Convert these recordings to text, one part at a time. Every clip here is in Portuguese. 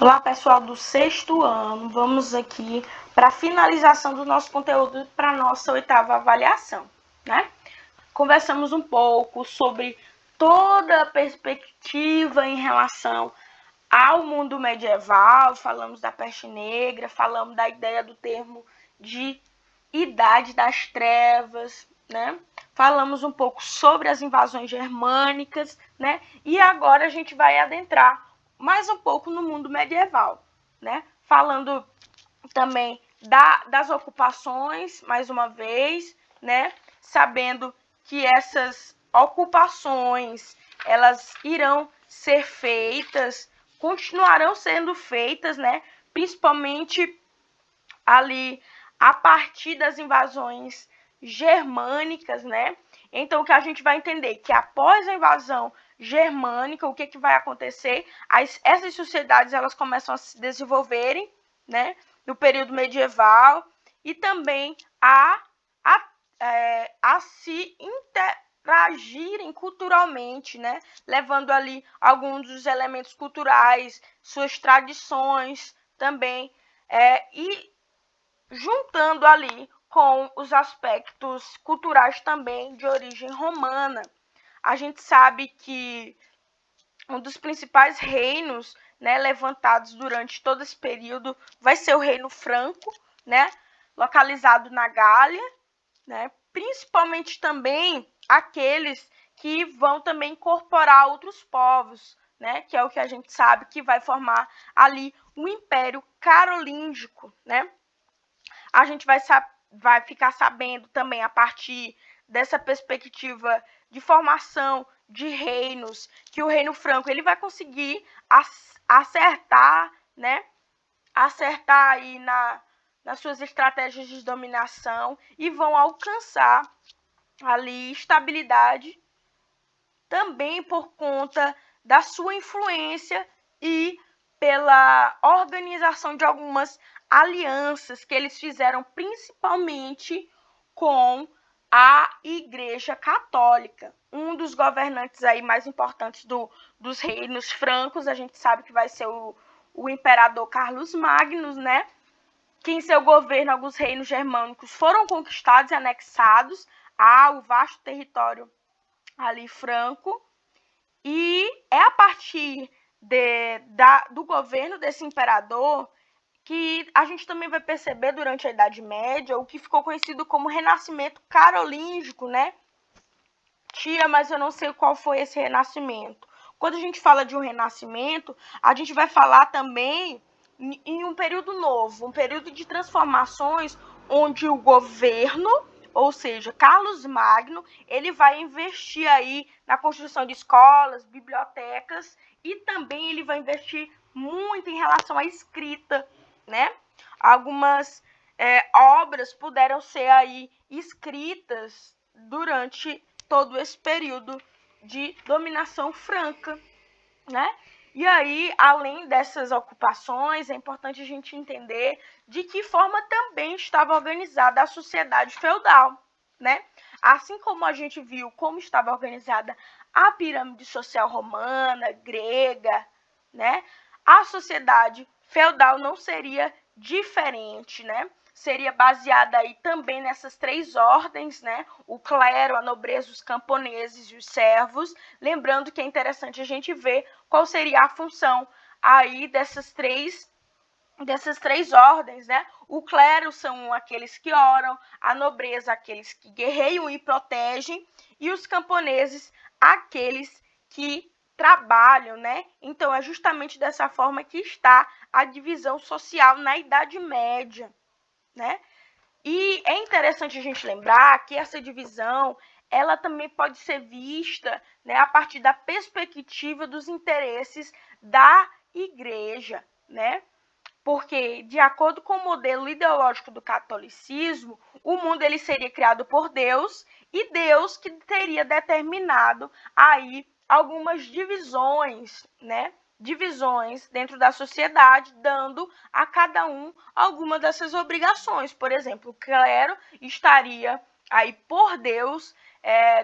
Olá, pessoal do sexto ano. Vamos aqui para a finalização do nosso conteúdo para a nossa oitava avaliação, né? Conversamos um pouco sobre toda a perspectiva em relação ao mundo medieval, falamos da peste negra, falamos da ideia do termo de idade das trevas, né? Falamos um pouco sobre as invasões germânicas, né? E agora a gente vai adentrar mais um pouco no mundo medieval, né? Falando também das ocupações, mais uma vez, né? Sabendo que essas ocupações, elas irão ser feitas, continuarão sendo feitas, né? Principalmente ali a partir das invasões germânicas, né? Então, o que a gente vai entender que após a invasão germânica, o que vai acontecer? Essas sociedades elas começam a se desenvolverem, né? No período medieval e também a se interagirem culturalmente, né? Levando ali alguns dos elementos culturais, suas tradições também, e juntando ali com os aspectos culturais também de origem romana. A gente sabe que um dos principais reinos, né, levantados durante todo esse período vai ser o Reino Franco, né, localizado na Gália, né, principalmente também aqueles que vão também incorporar outros povos, né, que é o que a gente sabe que vai formar ali o Império Carolíngico, né. A gente vai ficar sabendo também a partir dessa perspectiva de formação de reinos, que o Reino Franco ele vai conseguir acertar, né? Acertar aí nas suas estratégias de dominação e vão alcançar ali estabilidade também por conta da sua influência e pela organização de algumas alianças que eles fizeram principalmente com a Igreja Católica. Um dos governantes aí mais importantes dos reinos francos, a gente sabe que vai ser o imperador Carlos Magno, né? Que em seu governo alguns reinos germânicos foram conquistados e anexados ao vasto território ali franco, e é a partir do governo desse imperador que a gente também vai perceber durante a Idade Média o que ficou conhecido como Renascimento Carolíngico, né? Tia, mas eu não sei qual foi esse renascimento. Quando a gente fala de um renascimento, a gente vai falar também em um período novo, um período de transformações onde o governo, ou seja, Carlos Magno, ele vai investir aí na construção de escolas, bibliotecas e também ele vai investir muito em relação à escrita, né? Algumas obras puderam ser aí escritas durante todo esse período de dominação franca, né? E aí, além dessas ocupações, é importante a gente entender de que forma também estava organizada a sociedade feudal, né? Assim como a gente viu como estava organizada a pirâmide social romana, grega, né? A sociedade feudal não seria diferente, né? Seria baseada aí também nessas três ordens, né? O clero, a nobreza, os camponeses e os servos. Lembrando que é interessante a gente ver qual seria a função aí dessas três ordens, né? O clero são aqueles que oram, a nobreza aqueles que guerreiam e protegem, e os camponeses aqueles que trabalham, né? Então é justamente dessa forma que está a divisão social na Idade Média, né? E é interessante a gente lembrar que essa divisão ela também pode ser vista, né, a partir da perspectiva dos interesses da igreja, né? Porque, de acordo com o modelo ideológico do catolicismo, o mundo ele seria criado por Deus e Deus que teria determinado aí algumas divisões, né? Divisões dentro da sociedade, dando a cada um alguma dessas obrigações. Por exemplo, o clero estaria aí por Deus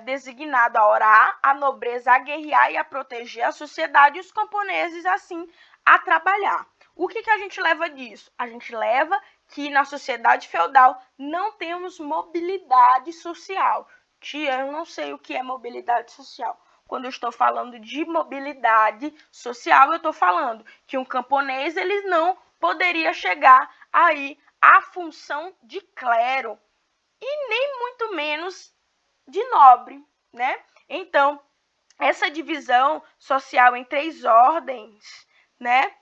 designado a orar, a nobreza a guerrear e a proteger a sociedade e os camponeses, assim, a trabalhar. O que a gente leva disso? A gente leva que na sociedade feudal não temos mobilidade social. Tia, eu não sei o que é mobilidade social. Quando eu estou falando de mobilidade social, eu estou falando que um camponês ele não poderia chegar aí à função de clero e nem muito menos de nobre, né? Então, essa divisão social em 3 ordens, né?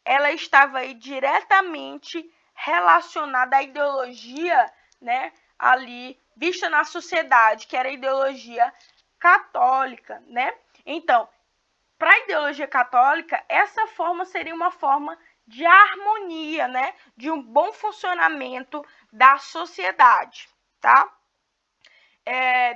Ela estava aí diretamente relacionada à ideologia, né? Ali vista na sociedade, que era a ideologia católica, né? Então, para a ideologia católica, essa forma seria uma forma de harmonia, né? De um bom funcionamento da sociedade, tá?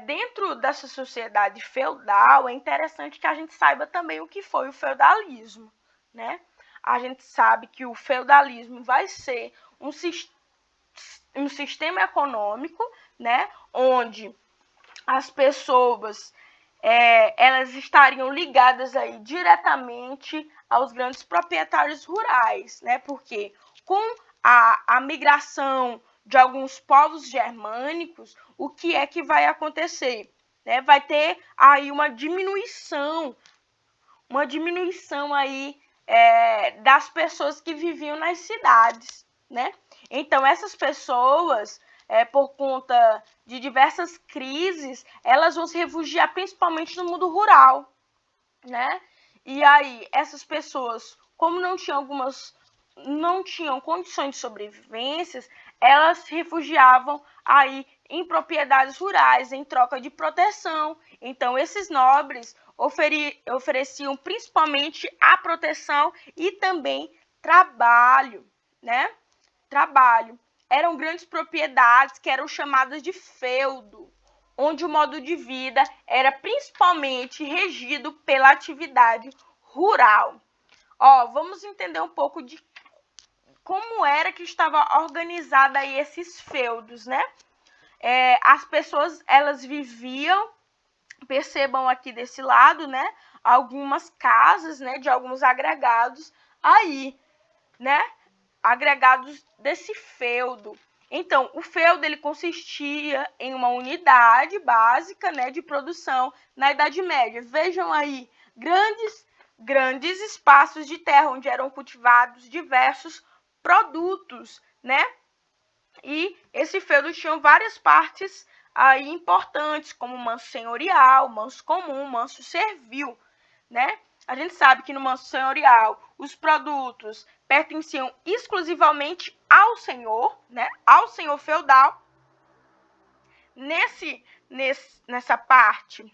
Dentro dessa sociedade feudal, é interessante que a gente saiba também o que foi o feudalismo, né? A gente sabe que o feudalismo vai ser um sistema econômico, né? Onde as pessoas elas estariam ligadas aí diretamente aos grandes proprietários rurais, né? Porque com a migração de alguns povos germânicos, o que é que vai acontecer? Né? Vai ter aí uma diminuição aí das pessoas que viviam nas cidades, né? Então essas pessoas, por conta de diversas crises, elas vão se refugiar principalmente no mundo rural, né? E aí essas pessoas, como não tinham condições de sobrevivência, elas se refugiavam aí em propriedades rurais em troca de proteção. Então esses nobres ofereciam principalmente a proteção e também trabalho, né? Trabalho. Eram grandes propriedades que eram chamadas de feudo, onde o modo de vida era principalmente regido pela atividade rural. Vamos entender um pouco de como era que estava organizada aí esses feudos, né? As pessoas, elas viviam, percebam aqui desse lado, né? Algumas casas, né? De alguns agregados aí, né? Agregados desse feudo. Então, o feudo ele consistia em uma unidade básica, né, de produção na Idade Média. Vejam aí, grandes espaços de terra onde eram cultivados diversos produtos, né? E esse feudo tinha várias partes aí importantes, como manso senhorial, manso comum, manso servil, né? A gente sabe que no manso senhorial os produtos pertenciam exclusivamente ao senhor, né? Ao senhor feudal. Nessa parte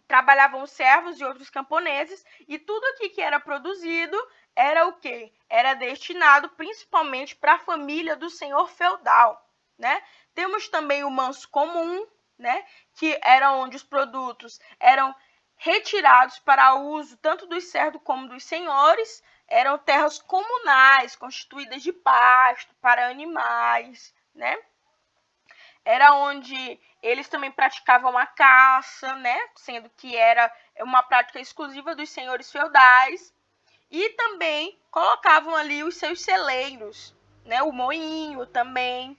trabalhavam os servos e outros camponeses, e tudo aqui que era produzido era o quê? Era destinado principalmente para a família do senhor feudal, né? Temos também o manso comum, né? Que era onde os produtos eram retirados para uso tanto dos servos como dos senhores. Eram terras comunais, constituídas de pasto para animais, né? Era onde eles também praticavam a caça, né? Sendo que era uma prática exclusiva dos senhores feudais. E também colocavam ali os seus celeiros, né? O moinho também.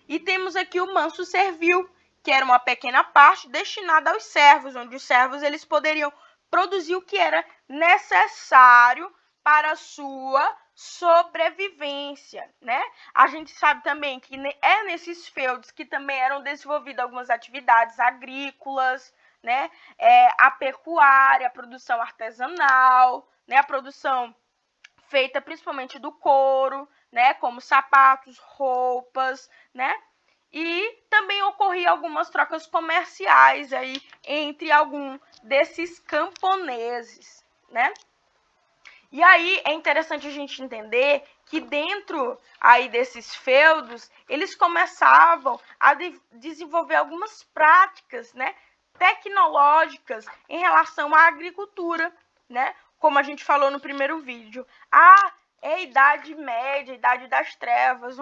E temos aqui o manso servil, que era uma pequena parte destinada aos servos, onde os servos eles poderiam produzir o que era necessário para a sua sobrevivência, né? A gente sabe também que é nesses feudos que também eram desenvolvidas algumas atividades agrícolas, né? A pecuária, a produção artesanal, né? A produção feita principalmente do couro, né? Como sapatos, roupas, né? E também ocorria algumas trocas comerciais aí entre algum desses camponeses, né? E aí é interessante a gente entender que dentro aí desses feudos, eles começavam a desenvolver algumas práticas, né, tecnológicas em relação à agricultura, né? Como a gente falou no primeiro vídeo, a é a Idade Média, a Idade das Trevas,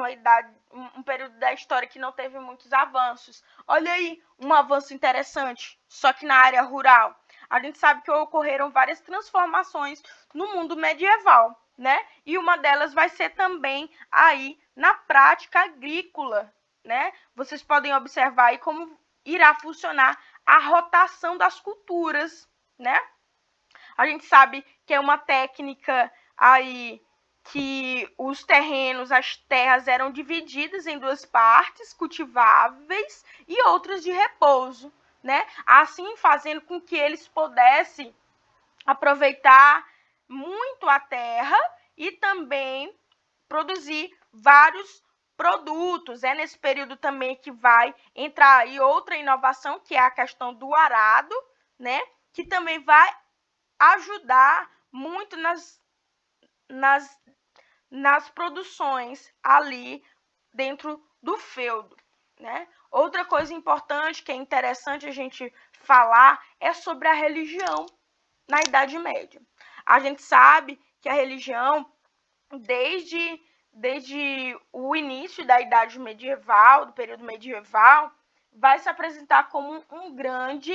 um período da história que não teve muitos avanços. Olha aí, um avanço interessante, só que na área rural. A gente sabe que ocorreram várias transformações no mundo medieval, né? E uma delas vai ser também aí na prática agrícola, né? Vocês podem observar aí como irá funcionar a rotação das culturas, né? A gente sabe que é uma técnica aí que os terrenos, as terras eram divididas em duas partes, cultiváveis e outras de repouso, né? Assim fazendo com que eles pudessem aproveitar muito a terra e também produzir vários produtos. É nesse período também que vai entrar aí outra inovação, que é a questão do arado, né? Que também vai ajudar muito nas produções ali dentro do feudo, né? Outra coisa importante que é interessante a gente falar é sobre a religião na Idade Média. A gente sabe que a religião, desde o início da Idade Medieval, do período medieval, vai se apresentar como um grande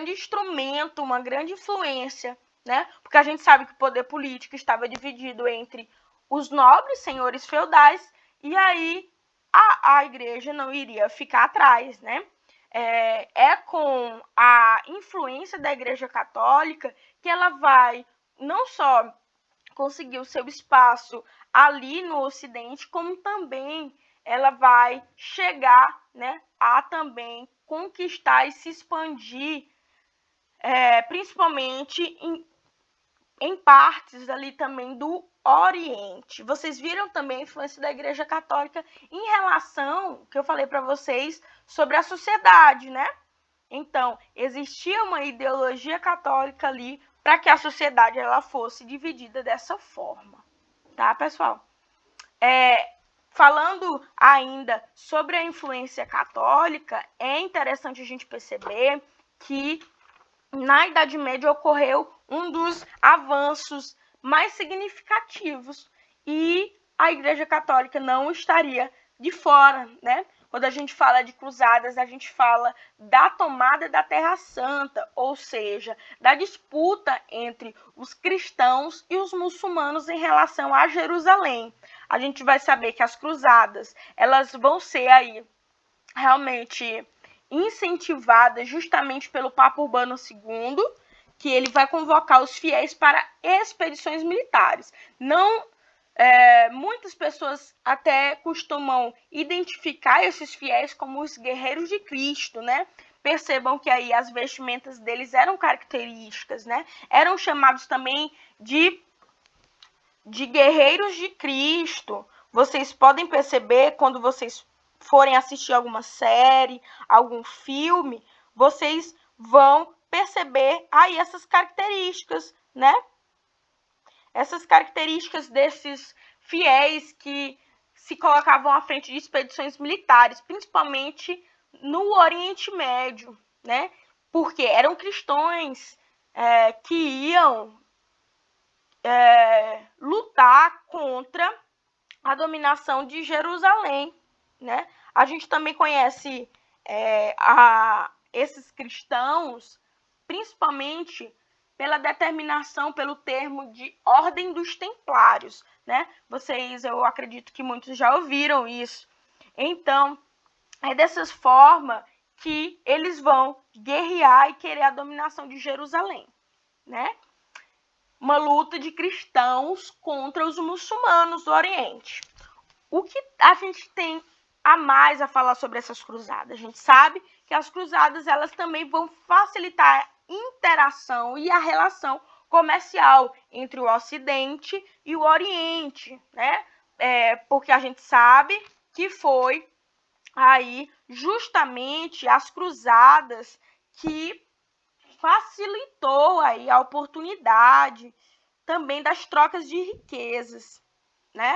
instrumento, uma grande influência, né? Porque a gente sabe que o poder político estava dividido entre os nobres, senhores feudais, e aí a igreja não iria ficar atrás, né? É com a influência da Igreja Católica que ela vai não só conseguir o seu espaço ali no Ocidente, como também ela vai chegar, né, a também conquistar e se expandir, principalmente em partes ali também do Oriente. Vocês viram também a influência da Igreja Católica em relação, que eu falei para vocês, sobre a sociedade, né? Então, existia uma ideologia católica ali para que a sociedade ela fosse dividida dessa forma, tá, pessoal? Falando ainda sobre a influência católica, é interessante a gente perceber que na Idade Média ocorreu um dos avanços mais significativos e a Igreja Católica não estaria de fora, né? Quando a gente fala de cruzadas, a gente fala da tomada da Terra Santa, ou seja, da disputa entre os cristãos e os muçulmanos em relação a Jerusalém. A gente vai saber que as cruzadas, elas vão ser aí realmente incentivadas justamente pelo Papa Urbano II, que ele vai convocar os fiéis para expedições militares. Muitas pessoas até costumam identificar esses fiéis como os guerreiros de Cristo, né? Percebam que aí as vestimentas deles eram características, né? Eram chamados também de guerreiros de Cristo. Vocês podem perceber quando vocês forem assistir alguma série, algum filme, vocês vão perceber aí essas características, né? Essas características desses fiéis que se colocavam à frente de expedições militares, principalmente no Oriente Médio, né? Porque eram cristãos que iam lutar contra a dominação de Jerusalém, né? A gente também conhece esses cristãos, principalmente pela determinação, pelo termo de Ordem dos Templários, né? Eu acredito que muitos já ouviram isso. Então, é dessa forma que eles vão guerrear e querer a dominação de Jerusalém, né? Uma luta de cristãos contra os muçulmanos do Oriente. O que a gente tem a mais a falar sobre essas cruzadas? A gente sabe que as cruzadas elas também vão facilitar a interação e a relação comercial entre o Ocidente e o Oriente, né? Porque a gente sabe que foi aí justamente as cruzadas que facilitou aí a oportunidade também das trocas de riquezas, né?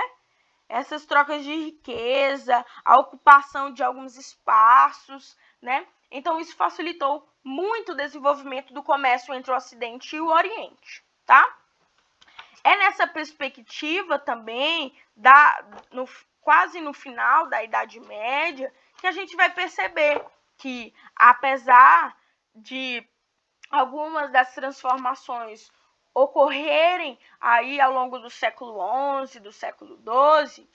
Essas trocas de riqueza, a ocupação de alguns espaços, né? Então, isso facilitou muito o desenvolvimento do comércio entre o Ocidente e o Oriente, tá? É nessa perspectiva também, quase no final da Idade Média, que a gente vai perceber que, apesar de algumas das transformações ocorrerem aí ao longo do século XI, do século XII,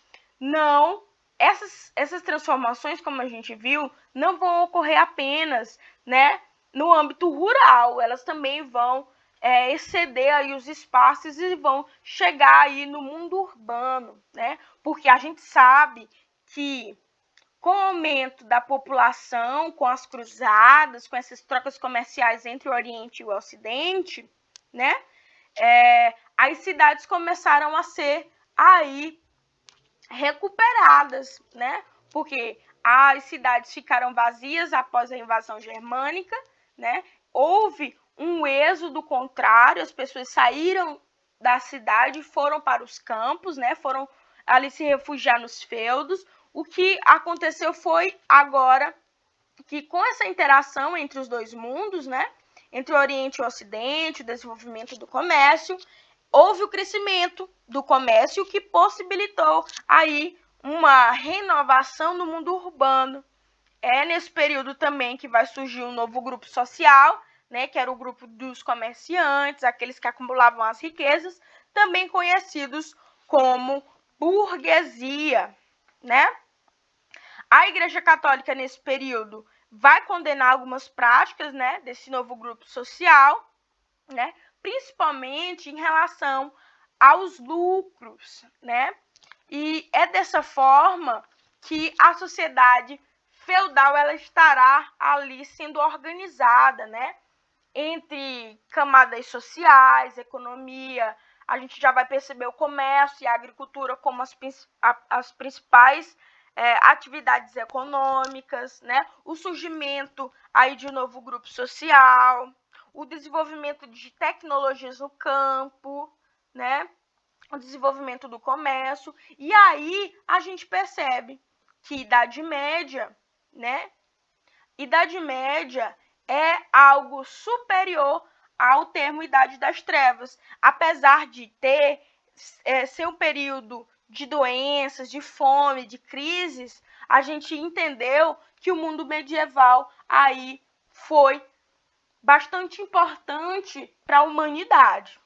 essas transformações, como a gente viu, não vão ocorrer apenas, né, no âmbito rural, elas também vão exceder aí os espaços e vão chegar aí no mundo urbano, né? Porque a gente sabe que com o aumento da população, com as cruzadas, com essas trocas comerciais entre o Oriente e o Ocidente, né? As cidades começaram a ser aí recuperadas, né? Porque as cidades ficaram vazias após a invasão germânica, né? Houve um êxodo contrário, as pessoas saíram da cidade e foram para os campos, né? Foram ali se refugiar nos feudos. O que aconteceu foi agora que com essa interação entre os dois mundos, né? Entre o Oriente e o Ocidente, o desenvolvimento do comércio, houve o crescimento do comércio que possibilitou aí uma renovação no mundo urbano. É nesse período também que vai surgir um novo grupo social, né, que era o grupo dos comerciantes, aqueles que acumulavam as riquezas, também conhecidos como burguesia, né? A Igreja Católica, nesse período, vai condenar algumas práticas, né, desse novo grupo social, né, principalmente em relação aos lucros, né? E é dessa forma que a sociedade feudal ela estará ali sendo organizada, né? Entre camadas sociais, economia, a gente já vai perceber o comércio e a agricultura como as principais atividades econômicas, né? O surgimento aí de um novo grupo social, o desenvolvimento de tecnologias no campo, né? O desenvolvimento do comércio. E aí a gente percebe que Idade Média, né? Idade Média é algo superior ao termo Idade das Trevas, apesar de ser um período de doenças, de fome, de crises, a gente entendeu que o mundo medieval aí foi bastante importante para a humanidade.